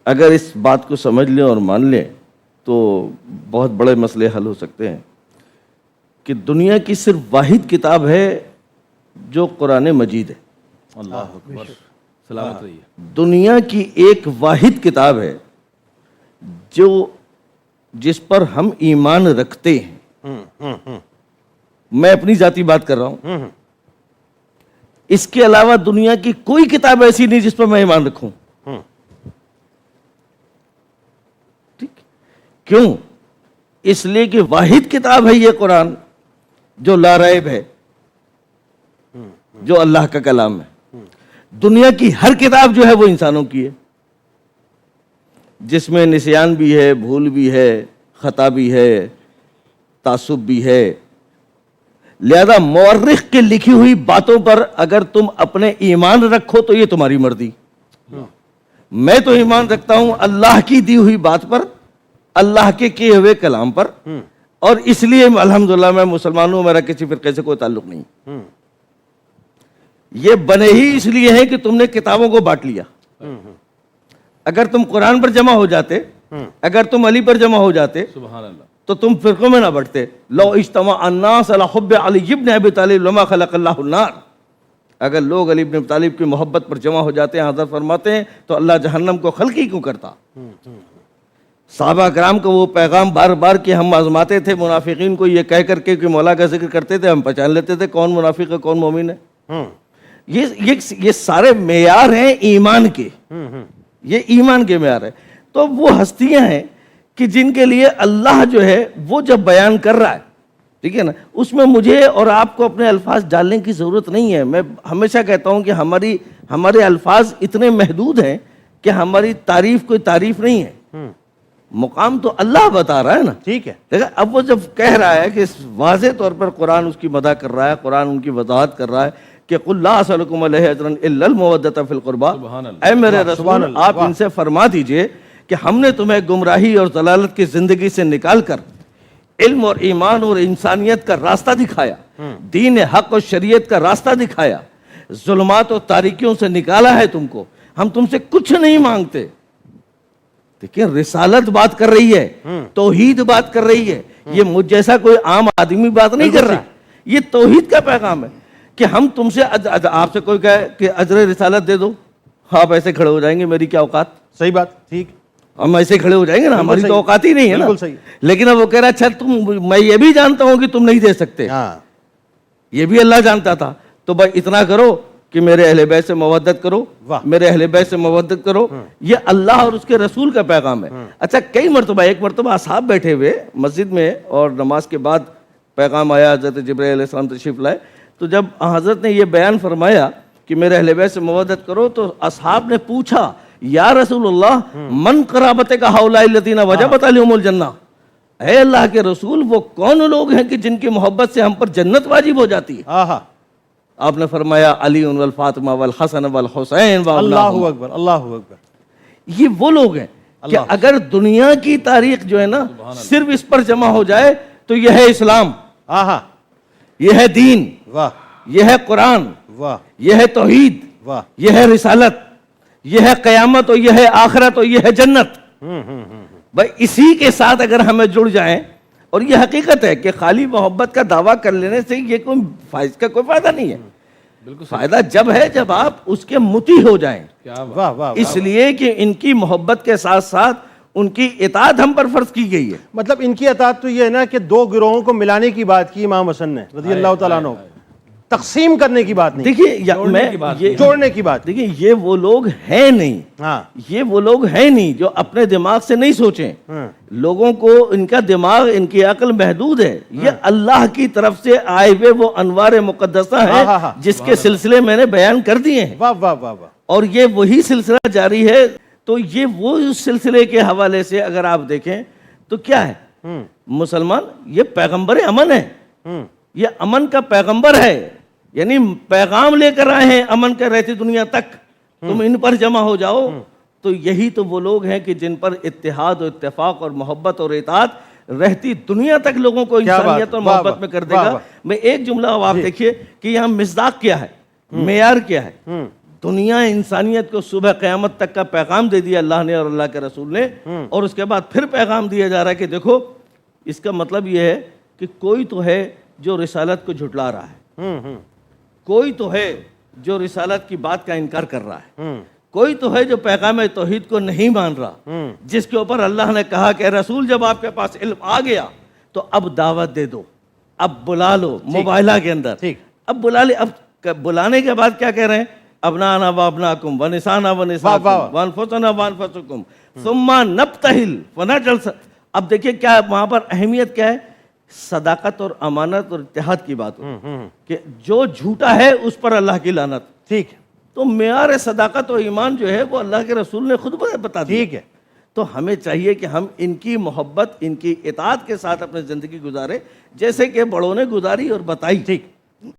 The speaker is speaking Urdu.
اگر اس بات کو سمجھ لیں اور مان لیں تو بہت بڑے مسئلے حل ہو سکتے ہیں کہ دنیا کی صرف واحد کتاب ہے جو قرآن مجید ہے۔ اللہ اکبر، سلامت رہیے۔ دنیا کی ایک واحد کتاب ہے جس پر ہم ایمان رکھتے ہیں۔ میں اپنی ذاتی بات کر رہا ہوں، اس کے علاوہ دنیا کی کوئی کتاب ایسی نہیں جس پر میں ایمان رکھوں۔ ٹھیک، کیوں؟ اس لیے کہ واحد کتاب ہے یہ قرآن جو لا ریب ہے، جو اللہ کا کلام ہے۔ دنیا کی ہر کتاب جو ہے وہ انسانوں کی ہے، جس میں نسیان بھی ہے، بھول بھی ہے، خطا بھی ہے، تعصب بھی ہے۔ لہذا مورخ کے لکھی ہوئی باتوں پر اگر تم اپنے ایمان رکھو تو یہ تمہاری مرضی۔ میں تو ایمان رکھتا ہوں اللہ کی دی ہوئی بات پر، اللہ کے کیے ہوئے کلام پر، اور اس لیے الحمدللہ میں مسلمان ہوں، میرا کسی فرقے سے کوئی تعلق نہیں۔ یہ بنے ہی اس لیے ہیں کہ تم نے کتابوں کو بانٹ لیا۔ اگر تم قرآن پر جمع ہو جاتے، اگر تم علی پر جمع ہو جاتے سبحان اللہ، تو تم فرقوں میں نہ بڑھتے۔ لو اجتمع الناس علی حب علی بن ابی طالب لما خلق اللہ النار۔ اگر لوگ علی بن ابی طالب کی محبت پر جمع ہو جاتے ہیں، حضرت فرماتے ہیں، تو اللہ جہنم کو خلق ہی کیوں کرتا؟ صحابہ کرام کو وہ پیغام بار بار کہ ہم آزماتے تھے منافقین کو یہ کہہ کر کے کہ مولا کا ذکر کرتے تھے، ہم پہچان لیتے تھے کون منافق ہے کون مومن ہے۔ یہ سارے معیار ہیں ایمان کے، یہ ایمان کے معیار ہے۔ تو وہ ہستیاں ہیں کہ جن کے لیے اللہ جو ہے وہ جب بیان کر رہا ہے، ٹھیک ہے نا، اس میں مجھے اور آپ کو اپنے الفاظ ڈالنے کی ضرورت نہیں ہے۔ میں ہمیشہ کہتا ہوں کہ ہمارے الفاظ اتنے محدود ہیں کہ ہماری تعریف کوئی تعریف نہیں ہے، مقام تو اللہ بتا رہا ہے نا۔ ٹھیک ہے، دیکھا، اب وہ جب کہہ رہا ہے کہ واضح طور پر قرآن اس کی مدح کر رہا ہے، قرآن ان کی وضاحت کر رہا ہے کہ قُلْ لَا أَسْأَلُكُمْ عَلَيْهِ أَجْرًا إِلَّا الْمَوَدَّةَ فِي الْقُرْبَى۔ اے میرے رسول، آپ ان سے فرما دیجئے کہ ہم نے تمہیں گمراہی اور ضلالت کی زندگی سے نکال کر علم اور ایمان اور انسانیت کا راستہ دکھایا، دین حق اور شریعت کا راستہ دکھایا، ظلمات اور تاریکیوں سے نکالا ہے تم کو۔ ہم تم سے کچھ نہیں مانگتے۔ دیکھیں، رسالت بات کر رہی ہے، توحید بات کر رہی ہے۔ یہ مجھ جیسا کوئی عام آدمی بات نہیں کر رہا، یہ توحید کا پیغام ہے کہ ہم تم سے آپ سے کوئی کہے کہ اجر رسالت دے دو، آپ ایسے کھڑے ہو جائیں گے، میری کیا اوقات؟ صحیح بات، ٹھیک، ہم ایسے کھڑے ہو جائیں گے نا، ہماری تو اوقات ہی نہیں ہے نا۔ بالکل صحیح۔ لیکن اب وہ کہہ رہا اچھا میں یہ بھی جانتا ہوں کہ تم نہیں دے سکتے، یہ بھی اللہ جانتا تھا، تو بھائی اتنا کرو کہ میرے اہل بیت سے مودت کرو، میرے اہل بیت سے مودت کرو۔ یہ اللہ اور اس کے رسول کا پیغام ہے۔ اچھا، کئی مرتبہ، ایک مرتبہ اصحاب بیٹھے ہوئے مسجد میں اور نماز کے بعد پیغام آیا، حضرت جبرائیل علیہ السلام تشریف لائے، تو جب حضرت نے یہ بیان فرمایا کہ میرے اہل بیت سے مودت کرو، تو اصحاب نے پوچھا یا رسول اللہ من قرابتک ہؤلاء الذین وجبت علیہم الجنہ، اے اللہ کے رسول وہ کون لوگ ہیں کہ جن کی محبت سے ہم پر جنت واجب ہو جاتی ہے؟ آپ نے فرمایا علی والفاطمہ والحسن والحسین اللہ اکبر، اللہ اکبر۔ یہ وہ لوگ ہیں کہ اگر دنیا کی تاریخ جو ہے نا صرف اس پر جمع ہو جائے تو یہ ہے اسلام، یہ ہے دین، یہ ہے قرآن، یہ ہے توحید، یہ ہے رسالت، یہ ہے قیامت، اور یہ ہے آخرت، اور یہ ہے جنت۔ بھائی اسی کے ساتھ اگر ہمیں جڑ جائیں، اور یہ حقیقت ہے کہ خالی محبت کا دعویٰ کر لینے سے یہ کوئی فائدہ نہیں ہے۔ فائدہ جب ہے جب آپ اس کے مطیع ہو جائیں، اس لیے کہ ان کی محبت کے ساتھ ساتھ ان کی اطاعت ہم پر فرض کی گئی ہے۔ مطلب ان کی اطاعت تو یہ ہے نا کہ دو گروہوں کو ملانے کی بات کی امام حسن نے رضی اللہ تعالیٰ عنہ، تقسیم کرنے کی بات نہیں، دیکھیے جوڑنے کی بات۔ دیکھیے یہ وہ لوگ ہیں نہیں، یہ وہ لوگ ہیں نہیں جو اپنے دماغ سے نہیں سوچیں۔ لوگوں کو ان کا دماغ، ان کی عقل محدود ہے۔ یہ اللہ کی طرف سے آئے ہوئے وہ انوار مقدسہ ہیں جس کے سلسلے میں نے بیان کر دیے ہیں، اور یہ وہی سلسلہ جاری ہے۔ تو یہ وہ اس سلسلے کے حوالے سے اگر آپ دیکھیں تو کیا ہے، مسلمان یہ پیغمبر امن ہے، یہ امن کا پیغمبر ہے، یعنی پیغام لے کر آئے ہیں امن کے رہتی دنیا تک، تم ان پر جمع ہو جاؤ۔ تو یہی تو وہ لوگ ہیں کہ جن پر اتحاد و اتفاق اور محبت اور اطاعت رہتی دنیا تک لوگوں کو انسانیت اور محبت میں کر دے گا۔ میں ایک جملہ اب آپ دیکھیے کہ یہاں مصداق کیا ہے، معیار کیا ہے۔ دنیا انسانیت کو صبح قیامت تک کا پیغام دے دیا اللہ نے اور اللہ کے رسول نے، اور اس کے بعد پھر پیغام دیا جا رہا ہے کہ دیکھو اس کا مطلب یہ ہے کہ کوئی تو ہے جو رسالت کو جھٹلا رہا ہے، کوئی تو ہے جو رسالت کی بات کا انکار کر رہا ہے، کوئی تو ہے جو پیغام توحید کو نہیں مان رہا، جس کے اوپر اللہ نے کہا کہ رسول جب آپ کے پاس علم آ گیا تو اب دعوت دے دو، اب بلا لو موبائلہ کے اندر، ٹھیک، اب بلا لے، اب بلانے کے بعد کیا کہہ رہے ہیں؟ ابنانا وابناکم ونسانا ونساکم وانفسنا وانفسکم ثم نبتہل فنجعل، اب دیکھیں کیا وہاں پر اہمیت کیا ہے؟ صداقت اور امانت اور اتحاد کی بات ہو کہ جو جھوٹا ہے اس پر اللہ کی لعنت، ٹھیک، تو معیار صداقت و ایمان جو ہے وہ اللہ کے رسول نے خود بتا دیا، ٹھیک ہے، تو ہمیں چاہیے کہ ہم ان کی محبت ان کی اطاعت کے ساتھ اپنی زندگی گزارے جیسے کہ بڑوں نے گزاری اور بتائی، ٹھیک۔